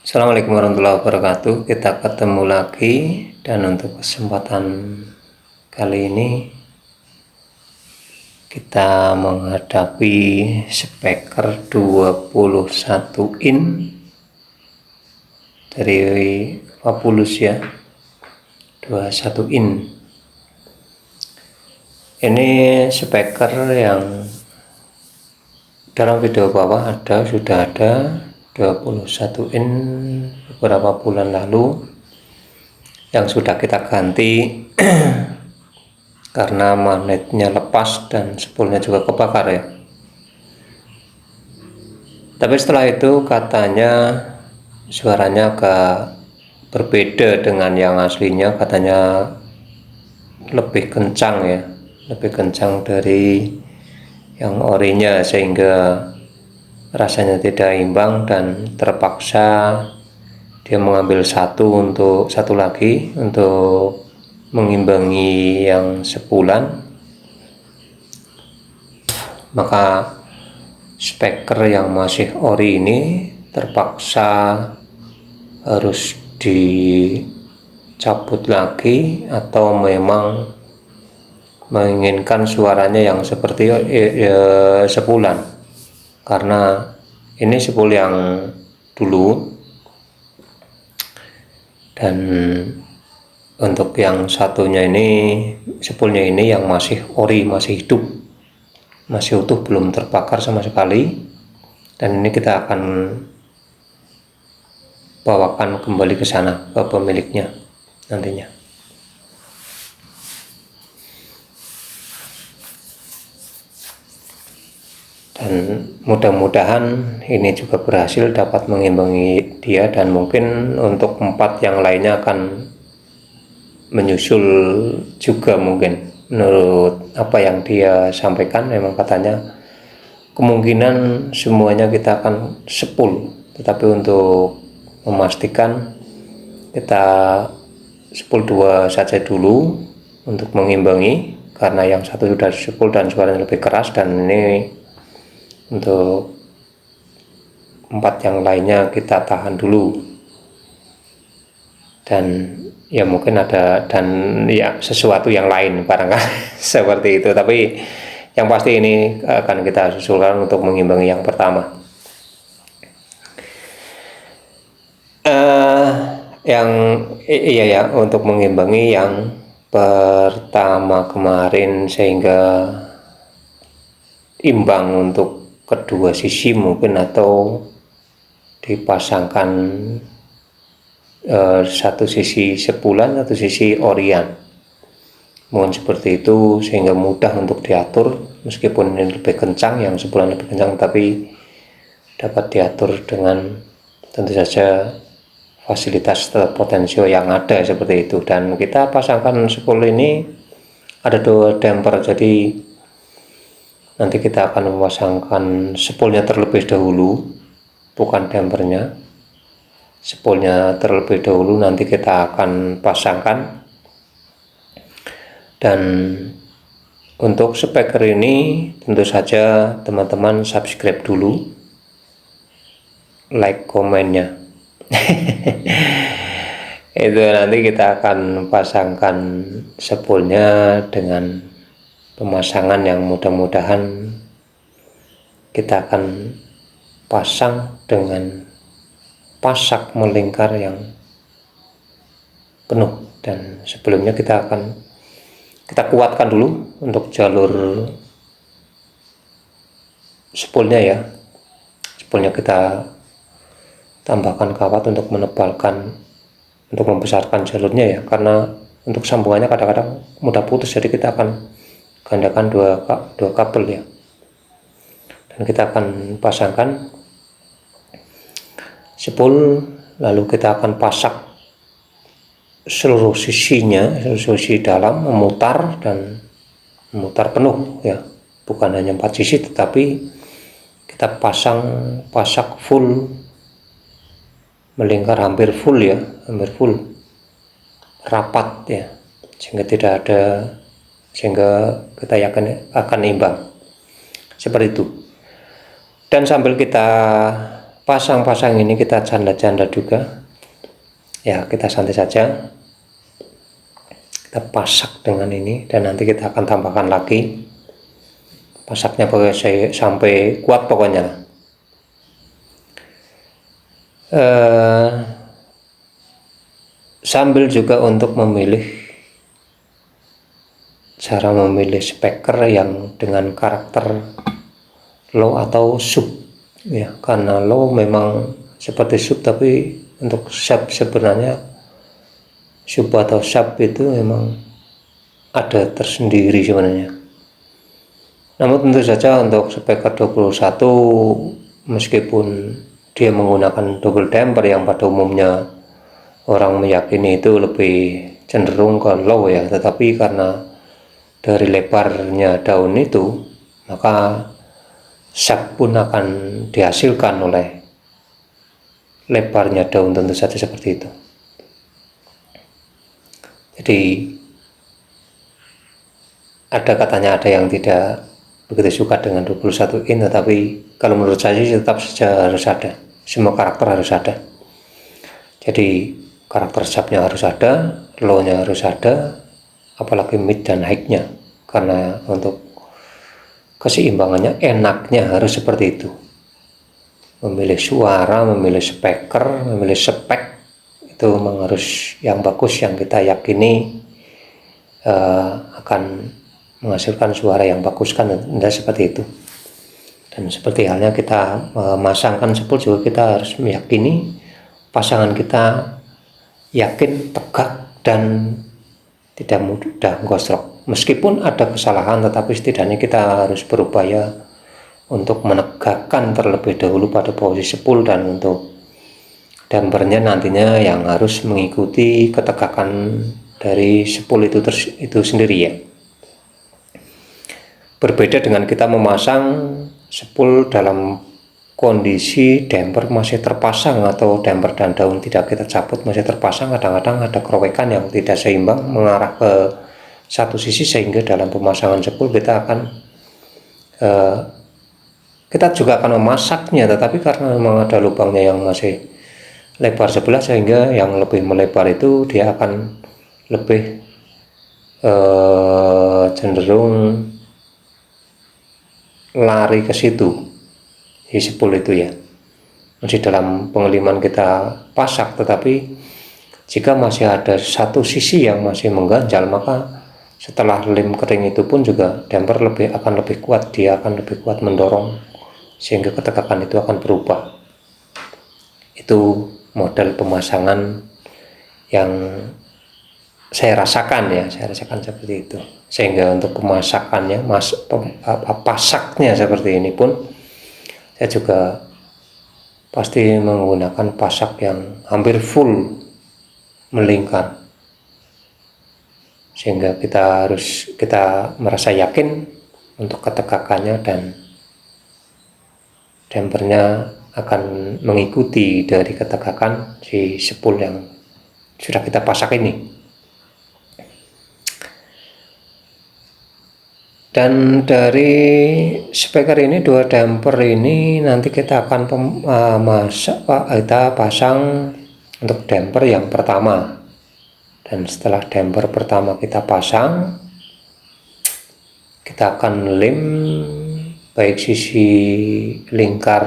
Assalamualaikum warahmatullahi wabarakatuh. Kita ketemu lagi, dan untuk kesempatan kali ini kita menghadapi speaker 21 in dari Fabulous ya, 21 in. Ini speaker yang dalam video bawah sudah ada 21 in beberapa bulan lalu yang sudah kita ganti karena magnetnya lepas dan spoolnya juga kebakar ya. Tapi setelah itu katanya suaranya agak berbeda dengan yang aslinya, katanya lebih kencang ya, lebih kencang dari yang orinya, sehingga rasanya tidak imbang dan terpaksa dia mengambil satu lagi untuk mengimbangi yang sebulan. Maka speaker yang masih ori ini terpaksa harus dicabut lagi, atau memang menginginkan suaranya yang seperti sebulan, karena ini spool yang dulu, dan untuk yang satunya ini spoolnya ini yang masih ori, masih hidup, masih utuh, belum terbakar sama sekali. Dan ini kita akan bawakan kembali ke sana, ke pemiliknya nantinya. Dan mudah-mudahan ini juga berhasil dapat mengimbangi dia, dan mungkin untuk 4 yang lainnya akan menyusul juga. Mungkin menurut apa yang dia sampaikan, memang katanya kemungkinan semuanya kita akan sepul, tetapi untuk memastikan kita sepul 2 saja dulu untuk mengimbangi, karena yang satu sudah sepul dan suaranya lebih keras, dan ini untuk 4 yang lainnya kita tahan dulu. Dan ya mungkin ada, dan ya sesuatu yang lain barangkali seperti itu, tapi yang pasti ini akan kita susulkan untuk mengimbangi yang pertama. Yang iya ya, untuk mengimbangi yang pertama kemarin sehingga imbang untuk kedua sisi mungkin, atau dipasangkan satu sisi sebulan, satu sisi orian, mungkin seperti itu, sehingga mudah untuk diatur. Meskipun ini lebih kencang, yang sebulan lebih kencang, tapi dapat diatur dengan tentu saja fasilitas potensio yang ada seperti itu. Dan kita pasangkan spool ini ada 2 damper, jadi nanti kita akan memasangkan spoolnya terlebih dahulu, bukan dampernya, spoolnya terlebih dahulu nanti kita akan pasangkan. Dan untuk speaker ini tentu saja teman-teman subscribe dulu, like komennya. Itu nanti kita akan pasangkan spoolnya dengan pemasangan yang mudah-mudahan kita akan pasang dengan pasak melingkar yang penuh. Dan sebelumnya kita kuatkan dulu untuk jalur spoolnya ya. Spoolnya kita tambahkan kawat untuk menebalkan, untuk membesarkan jalurnya ya, karena untuk sambungannya kadang-kadang mudah putus, jadi kita akan gandakan dua kabel ya. Dan kita akan pasangkan spool, lalu kita akan pasak seluruh sisinya, seluruh sisi dalam, memutar dan memutar penuh ya, bukan hanya 4 sisi, tetapi kita pasak full, melingkar hampir full ya, hampir full rapat ya, sehingga kita yakin akan imbang seperti itu. Dan sambil kita pasang-pasang ini kita janda-janda juga ya, kita santai saja, kita pasak dengan ini, dan nanti kita akan tambahkan lagi. Pasaknya sampai kuat pokoknya. Sambil juga untuk cara memilih speaker yang dengan karakter low atau sub ya, karena low memang seperti sub, tapi untuk sub sebenarnya sub atau sub itu memang ada tersendiri sebenarnya. Namun tentu saja untuk speaker 21, meskipun dia menggunakan double damper yang pada umumnya orang meyakini itu lebih cenderung ke low ya, tetapi karena dari lebarnya daun itu, maka sub pun akan dihasilkan oleh lebarnya daun, tentu saja seperti itu. Jadi ada katanya ada yang tidak begitu suka dengan 21 in, tetapi kalau menurut saya tetap saja harus ada, semua karakter harus ada. Jadi karakter subnya harus ada, low-nya harus ada, apalagi mid dan high-nya, karena untuk keseimbangannya enaknya harus seperti itu. Memilih suara, memilih speaker, memilih spek itu memang harus yang bagus, yang kita yakini akan menghasilkan suara yang bagus, kan tidak seperti itu. Dan seperti halnya kita memasangkan sepul juga, kita harus meyakini pasangan kita yakin, tegak, dan tidak mudah gosrok. Meskipun ada kesalahan, tetapi setidaknya kita harus berupaya untuk menegakkan terlebih dahulu pada posisi sepul, dan untuk dampernya nantinya yang harus mengikuti ketegakan dari sepul itu sendiri ya. Berbeda dengan kita memasang sepul dalam kondisi damper masih terpasang atau damper dan daun tidak kita cabut masih terpasang, kadang-kadang ada kerowekan yang tidak seimbang mengarah ke satu sisi, sehingga dalam pemasangan sepul kita juga akan memasaknya, tetapi karena memang ada lubangnya yang masih lebar sebelah, sehingga yang lebih melebar itu dia akan lebih cenderung lari ke situ di sepul itu ya. Masih dalam pengeliman kita pasak, tetapi jika masih ada satu sisi yang masih mengganjal, maka setelah lem kering itu pun juga damper akan lebih kuat, dia akan lebih kuat mendorong, sehingga ketegakan itu akan berubah. Itu model pemasangan yang saya rasakan seperti itu. Sehingga untuk pemasakannya, pasaknya seperti ini pun saya juga pasti menggunakan pasak yang hampir full melingkar, sehingga kita merasa yakin untuk ketegakannya, dan dampernya akan mengikuti dari ketegakan si sepul yang sudah kita pasak ini. Dan dari speaker ini, dua damper ini nanti kita akan kita pasang untuk damper yang pertama. Dan setelah damper pertama kita pasang, kita akan lem baik sisi lingkar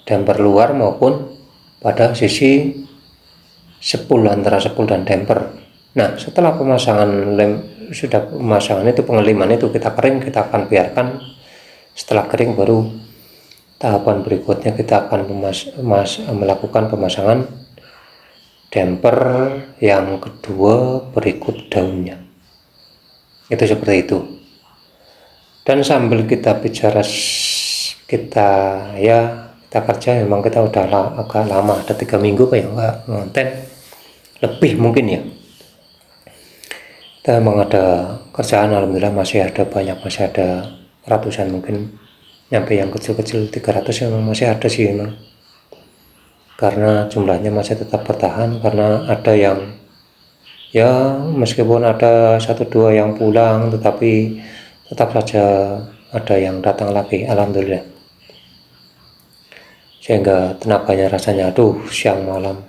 damper luar maupun pada sisi sepul, antara sepul dan damper. Nah, setelah pemasangan pemasangan itu, pengeliman itu kita kering, kita akan biarkan. Setelah kering baru tahapan berikutnya kita akan melakukan pemasangan damper yang kedua berikut daunnya. Itu seperti itu. Dan sambil kita bicara, kita kerja, memang kita udah agak lama, ada 3 minggu kayak nggak ngonten, lebih mungkin ya. Kita memang ada kerjaan, alhamdulillah masih ada banyak, masih ada ratusan, mungkin nyampe yang kecil-kecil 300 memang masih ada sih memang, karena jumlahnya masih tetap bertahan. Karena ada yang ya meskipun ada 1-2 yang pulang, tetapi tetap saja ada yang datang lagi, alhamdulillah. sehingga tenaganya rasanya aduh siang malam,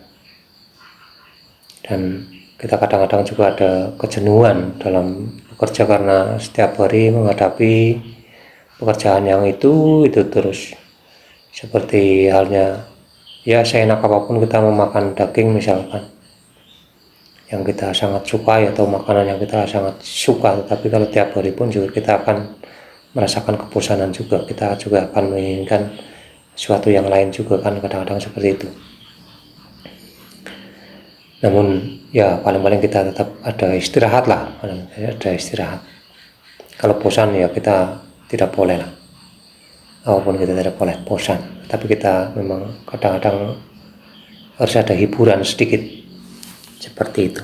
dan kita kadang-kadang juga ada kejenuhan dalam bekerja karena setiap hari menghadapi pekerjaan yang itu terus. Seperti halnya ya seenak apapun kita memakan daging misalkan yang kita sangat suka atau makanan yang kita sangat suka, tetapi kalau tiap hari pun juga kita akan merasakan kebosanan juga, kita juga akan menginginkan sesuatu yang lain juga kan, kadang-kadang seperti itu. Namun ya paling-paling kita tetap ada istirahat lah, ada istirahat. Kalau bosan ya kita tidak boleh lah, apapun kita tidak boleh bosan, tapi kita memang kadang-kadang harus ada hiburan sedikit seperti itu.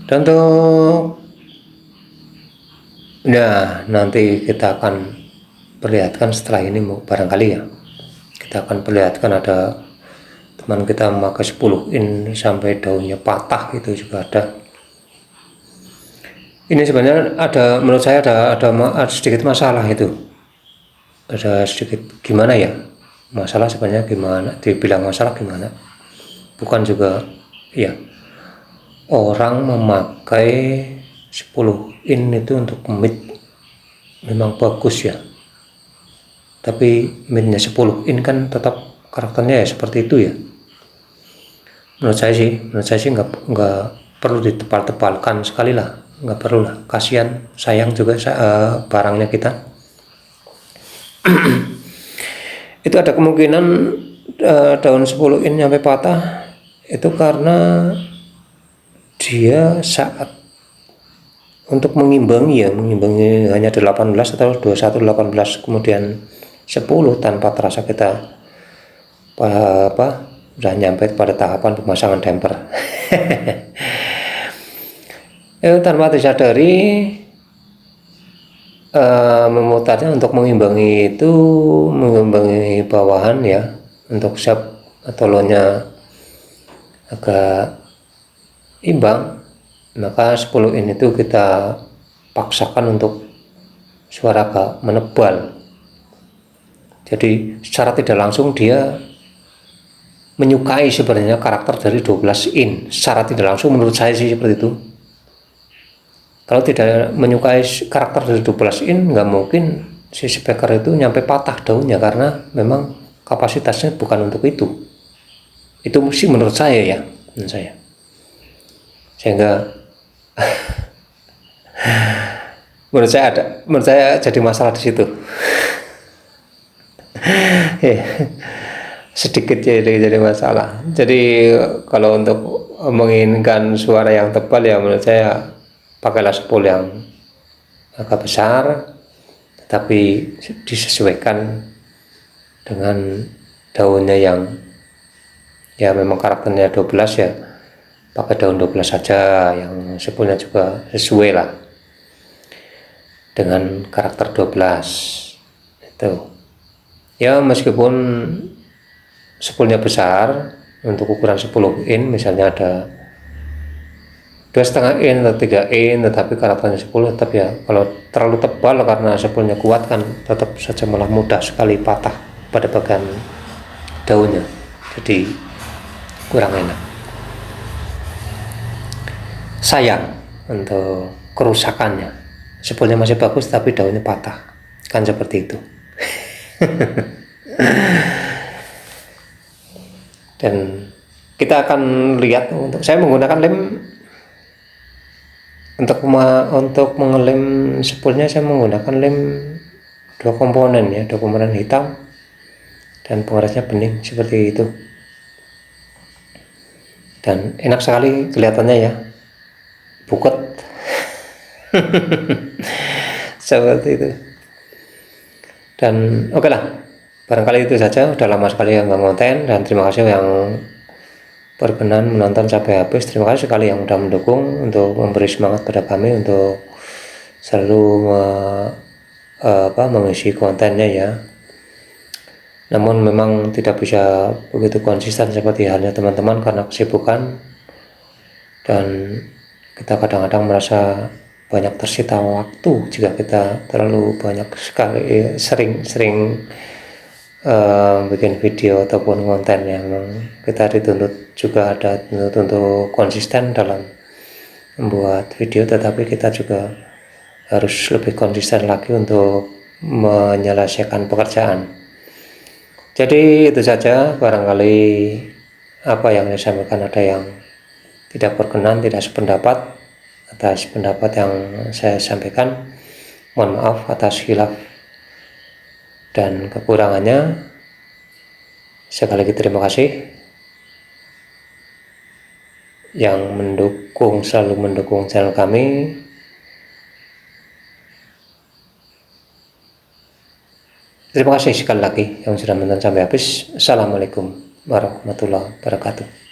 Dan untuk nanti kita akan perlihatkan setelah ini barangkali ya, kita akan perlihatkan ada teman kita memakai 10 in sampai daunnya patah, itu juga ada. Ini sebenarnya ada, menurut saya ada sedikit masalah itu, ada sedikit gimana ya, masalah sebenarnya gimana, dibilang masalah gimana, bukan juga ya, orang memakai 10 in itu untuk mid memang bagus ya, tapi midnya 10 in kan tetap karakternya ya seperti itu ya. Menurut saya sih nggak perlu ditebal-tebalkan sekali lah, nggak perlu lah, kasihan, sayang juga barangnya kita. Itu ada kemungkinan daun 10 in sampai patah itu karena dia saat untuk mengimbangi hanya 18 atau 21 18 kemudian 10 tanpa terasa kita udah nyampe pada tahapan pemasangan damper. Tanpa disadari memutarnya untuk mengimbangi bawahan ya, untuk shaft atau low-nya agak imbang, maka 10 in itu kita paksakan untuk suara agak menebal. Jadi secara tidak langsung dia menyukai sebenarnya karakter dari 12 in, secara tidak langsung menurut saya sih seperti itu. Kalau tidak menyukai karakter dari 12 in, nggak mungkin si speaker itu nyampe patah daunnya, karena memang kapasitasnya bukan untuk itu. Itu sih menurut saya ya, sehingga menurut saya jadi masalah di situ. Sedikit jadi masalah. Jadi kalau untuk menginginkan suara yang tebal ya menurut saya pakailah 10 yang agak besar, tetapi disesuaikan dengan daunnya yang ya memang karakternya 12 ya, pakai daun 12 saja, yang 10-nya juga sesuai lah dengan karakter 12 itu ya. Meskipun 10-nya besar, untuk ukuran 10 in misalnya ada 2,5 in atau 3 in, tetapi karakternya 10 tetap ya, kalau terlalu tebal karena 10-nya kuat kan tetap saja malah mudah sekali patah pada bagian daunnya, jadi kurang enak, sayang untuk kerusakannya. 10-nya masih bagus tapi daunnya patah, kan seperti itu. Dan kita akan lihat, untuk saya menggunakan lem untuk mengelem 10-nya, saya menggunakan lem 2 komponen ya, 2 komponen hitam dan pengerasnya bening seperti itu, dan enak sekali kelihatannya ya, buket. Seperti itu. Dan oke lah, barangkali itu saja, udah lama sekali yang ngonten, dan terima kasih yang berkenan menonton sampai habis. Terima kasih sekali yang sudah mendukung untuk memberi semangat pada kami untuk selalu mengisi kontennya ya. Namun memang tidak bisa begitu konsisten seperti halnya teman-teman karena kesibukan, dan kita kadang-kadang merasa banyak tersita waktu jika kita terlalu banyak sekali sering bikin video ataupun konten yang kita dituntut juga ada untuk konsisten dalam membuat video, tetapi kita juga harus lebih konsisten lagi untuk menyelesaikan pekerjaan. Jadi itu saja, barangkali apa yang saya sampaikan ada yang tidak berkenan, tidak sependapat atas pendapat yang saya sampaikan. Mohon maaf atas khilaf dan kekurangannya. Sekali lagi terima kasih yang selalu mendukung channel kami. Terima kasih sekali lagi yang sudah menonton sampai habis. Assalamualaikum warahmatullahi wabarakatuh.